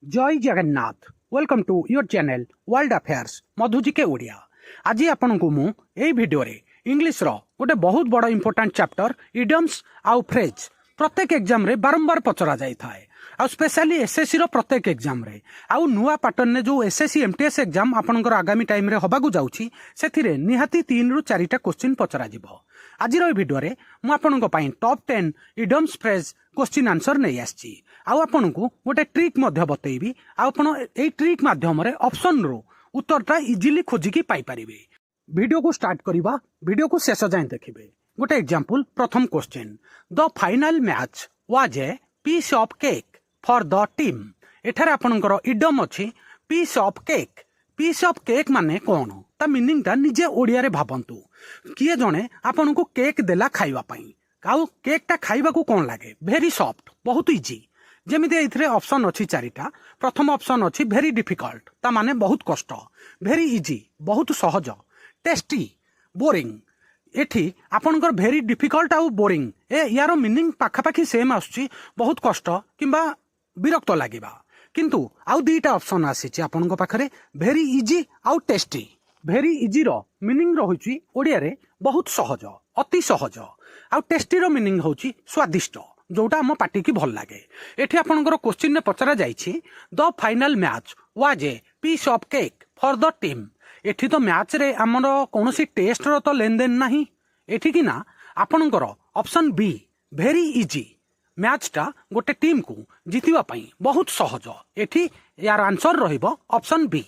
जय Jagannath welcome to your channel world affairs Madhu GK Odia. आज आपण को मु एई वीडियो रे इंग्लिश रो गोटे बहुत बड़ इंपोर्टेंट चैप्टर इडियम्स आउ फ्रेज प्रत्येक एग्जाम रे बारंबार पचरा जाई थाए आ स्पेशली एसएससी रो प्रत्येक एग्जाम रे आउ नुआ पैटर्न ने जो एसएससी एमटीएस एग्जाम आपनकर आगामी टाइम रे हबागु जाउची सेथिरे निहाती 3 रु 4टा क्वेश्चन पचरा जिवो। आज रो वीडियो रे मु आपनक पई top 10 idioms phrase question answer नहीं आछि आउ आपनकु गोटे ट्रिक मध्य बतैबी आ आपण एई ट्रिक माध्यम रे ऑप्शन रो उत्तरटा इजीली खोजिकी पाई परिबे। वीडियो को स्टार्ट करिबा, वीडियो को शेष जाय देखिबे। गोटे एग्जांपल प्रथम question the final match was a piece of cake for the team. एठारे आपनकर इडम अछि piece of cake. Piece of cake माने कोन ता मीनिंग ता निजे ओडिया रे भाबंतु। किए जणे आपनको केक देला खाइबा पई आउ केक टा खाइबा को कोन लागे वेरी सॉफ्ट बहुत इजी। जेमिति एथिरे ऑप्शन अछि 4टा। प्रथम ऑप्शन अछि वेरी डिफिकल्ट ता माने बहुत कष्ट, वेरी इजी बहुत सहज, टेस्टी बोरिंग। एठी आपनकर वेरी डिफिकल्ट आउ बोरिंग ए यारो मीनिंग पाखापाखी सेम आछी बहुत कष्ट किंबा विरक्त लागिबा, किंतु आउ 2टा ऑप्शन आसीची आपनक पाखरे वेरी इजी आउ टेस्टी। वेरी इजी रो मीनिंग रहुची ओडिया रे बहुत सहज अति सहज आउ टेस्टी रो मीनिंग होची स्वादिष्ट जोटा हम पार्टी की भल लागे। एठी आपनकर क्वेश्चन ने पचरा जाईची the final match was a piece of cake for the team. एठी तो मैच रे हमर कोनोसी टेस्ट रो तो लेन देन नाही। एठी कि ना आपनकर option be very easy match टा गोटे टीम को जितिबा पई बहुत सहज। एठी यार आंसर रहिबो ऑप्शन बी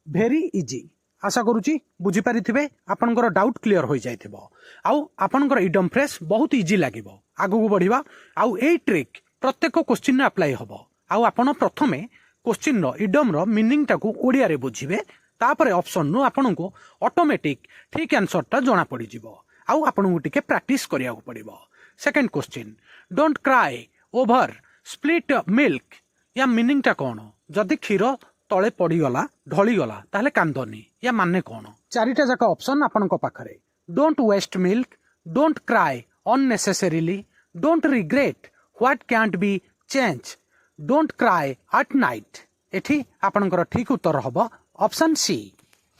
वेरी इजी। आशा करूची बुझी पारिथिबे, आपनकर डाउट क्लियर होई जाइथिबो आउ आपनकर इडम फ्रेश बहुत इजी लागिबो। आगु को बढ़िबा आउ एई ट्रिक प्रत्येक क्वेश्चन ने अप्लाई होबो आउ आपण प्रथमे क्वेश्चन रो इडम रो मीनिंग टाकू ओडिया रे बुझिबे, तापरे ऑप्शन नु आपनको ऑटोमेटिक ठीक आंसर टा जणा पड़ी जिवो आउ आपनको टिके प्रैक्टिस करिया को पड़िबो। Second question don't cry over spilt milk या मीनिंग टा कोन जदी क्षीर तळे पड़ी गला ढली गला ताले कांदनी या माने कोन। 4टा जाका ऑप्शन आपनको पाखरे don't waste milk, don't cry unnecessarily, don't regret what can't be change, don't cry at night. एठी आपनकर ठीक उत्तर हबो option C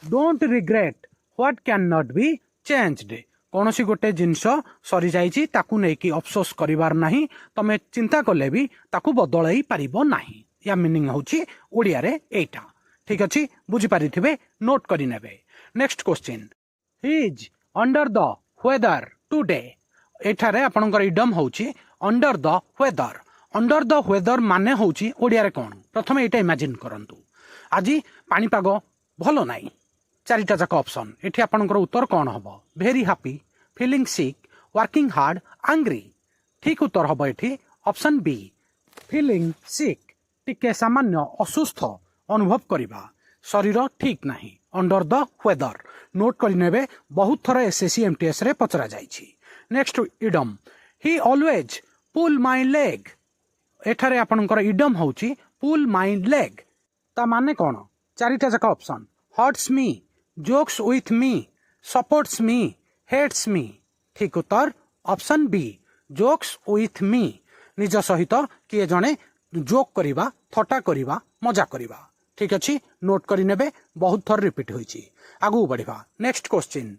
don't regret what can not be changed. कोनोसी गोटे जिंस सरी जाइची ताकू नै कि अफसोस करिवार नाही, तमे चिंता करले भी ताकू बदलाई पारिबो नाही। या मीनिंग होची ओडिया रे एटा। ठीक अछि बुझी पारिथिबे, नोट करि नेबे। Next question he is under the weather today. एठारे आपनकर इडम होची under the weather. Under the weather माने होची ओडिया रे कोन प्रथमे एटा इमेजिन करंतु आजी पाणीपाग भलो नाई। 4टा जाक ऑप्शन एठी आपनकर उत्तर कोन हबो वेरी हैप्पी, फीलिंग सिक, वर्किंग हार्ड, एंग्री। ठीक उत्तर हबो एठी ऑप्शन बी फीलिंग सिक टिके सामान्य असुस्थ अनुभव करिबा, शरीर ठीक नाही। अंडर द वेदर नोट करि नेबे, बहुत थरा एसएससी एमटीएस रे पचरा जाईची। Next idiom he always pull my leg. एठारे आपनकर इडम होची पुल माय लेग ता माने कोन। 4टा जाक option hurts me, jokes with me, supports me, hates me. ठीक उत्तर option B jokes with me. निज सहित किए जणे जोक करिबा, थटा करिबा, मजा करिबा। ठीक अछि नोट करि नेबे, बहुत थर रिपीट होईची। आगु बढ़िबा। Next question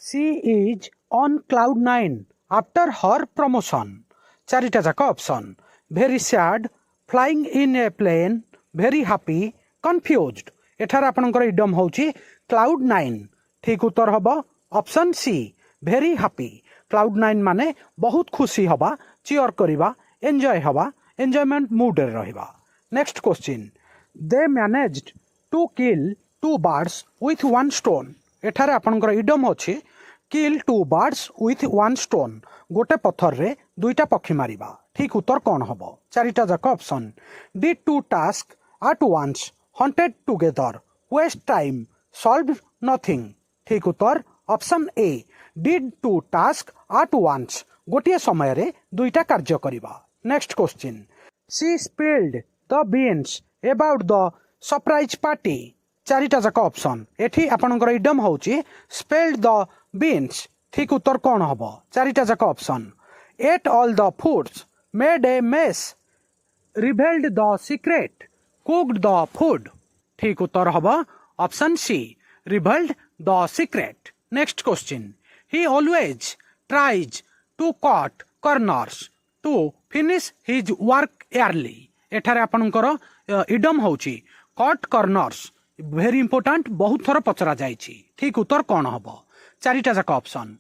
she is on cloud 9 after her promotion. 4टा जाक option very sad, flying in a plane, very happy, confused. एठार आपनकर इडम होची क्लाउड 9। ठीक उत्तर हबो option C very happy. Cloud 9 माने बहुत खुशी हबा, चियर करिबा, एन्जॉय हबा, एन्जॉयमेंट मूड रे रहिबा। Next question they managed to kill 2 birds with 1 stone. एठारे आपनकर इडम अछि किल 2 बर्ड्स विथ 1 स्टोन। गोटे पत्थर रे 2टा पक्षी मारिबा। ठीक उत्तर कोन हबो 4टा जाक option did 2 task at once, hunted together, waste time, solve nothing. ठीक उत्तर option A did 2 task at once गोटे समय रे 2टा कार्य करिबा। Next question she spilled the beans about the surprise party. 4टा जाक ऑप्शन एठी आपनकर इडम होची स्पेल्ड द बीन्स। ठीक उत्तर कोन हबो 4टा जाक option ate all the foods, made a mess, revealed the secret, cooked the food ठीक उत्तर हम option C revealed the secret next question he always tries to cut corners to finish his work early एठारे आपणकर idem होची cut corners very important बहुत थर पचरा जाइछि ठीक उत्तर कौन हम चारिटा जाक option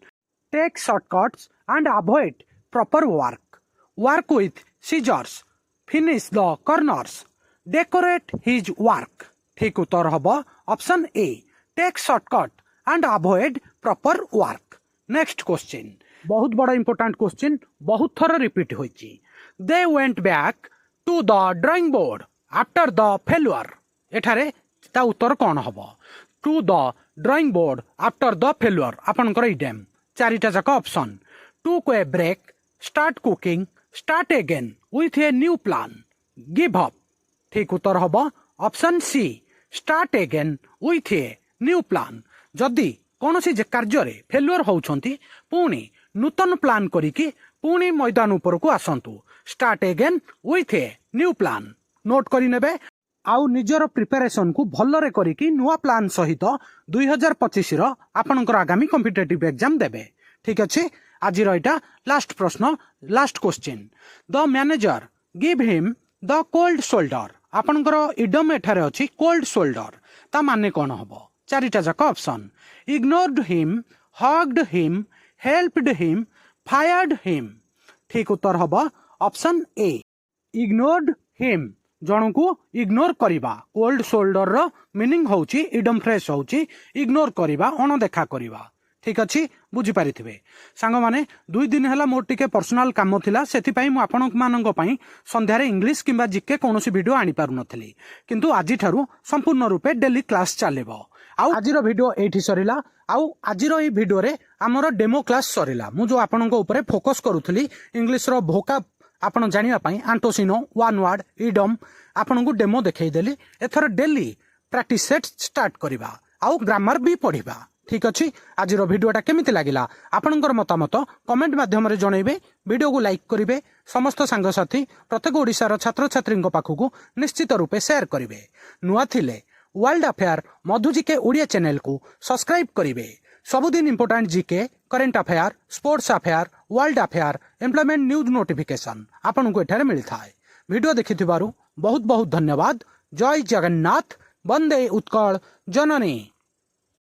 take shortcuts and avoid proper work with scissors finish the corners decorate his work ठीक उत्तर हम option A take shortcut and avoid proper work next question बहुत बड़ा इंपोर्टेंट क्वेश्चन बहुत थर रिपीट होइछि they went back to the drawing board after the failure एठारे ता उत्तर कौन हम to the drawing board after the failure आपनकर इडेम चारिटा जाक option to a break start cooking start again with a new plan give up ठीक उत्तर हम option C start again with a new plan जदि कौन सी कार्य फेल्युअर होउछंती पुणी नूतन प्लान करिकी पुणी मैदान उपरकू आसंतु start again with a new plan note करि नेबे आउ निजर प्रिपेरेसन को भलरे करिकी नुआ प्लान सहित 2025 रो आपनकर आगामी कॉम्पिटिटिव एग्जाम देबे ठीक अछि आज इटा लास्ट प्रश्न last question the manager give him the cold shoulder आपनकर इडम एठारे अछि कोल्ड शोल्डर ता माने कोन हबो चारिटा जाक option ignored him hugged him helped him fired him ठीक उत्तर हबो ऑप्शन ए इग्नोर्ड हिम जन को इग्नोर करिबा कोल्ड शोल्डर रो मीनिंग होची इडम फ्रेश होची इग्नोर करिबा अनदेखा करिबा ठीक अछि बुझी पारिथिबे सांग माने 2 दिन हला मोर टिके पर्सनल काम थिला सेति पई मु आपन मानक पई संध्या रे इंग्लिश किबा जिके कोनोसी वीडियो आनी पारु नथली किंतु आजि थारु संपूर्ण रूपे डेली क्लास चलेबो आउ आजिरो वीडियो एठी सरिला आउ आजिरो ई वीडियो रे हमरो डेमो क्लास सरिला मु जो आपन को ऊपर फोकस करूथली इंग्लिश रो भोका आपण जानिबा पई आंटोसिनो वन वर्ड इडम आपन को डेमो देखै देली एथर डेली प्रैक्टिस सेट स्टार्ट करिबा आउ ग्रामर भी पढ़िबा ठीक अछि आजिरो वीडियोटा केमिति लागिला आपनकर मतामत कमेंट माध्यम रे जणैबे वीडियो को लाइक करिवे समस्त संग साथी प्रत्येक ओडिसा रो छात्र छात्री पाखकू निश्चित रूपे शेयर करिवे नुआ थिले world affair Madhu GK Odia channel को सब्सक्राइब करिवे सबुदिन important GK current affair sports affair world affair employment news notification आपन को एठारे मिलता है वीडियो देखिथिबारु बहुत बहुत धन्यवाद जय जगन्नाथ वंदे उत्कल जननी।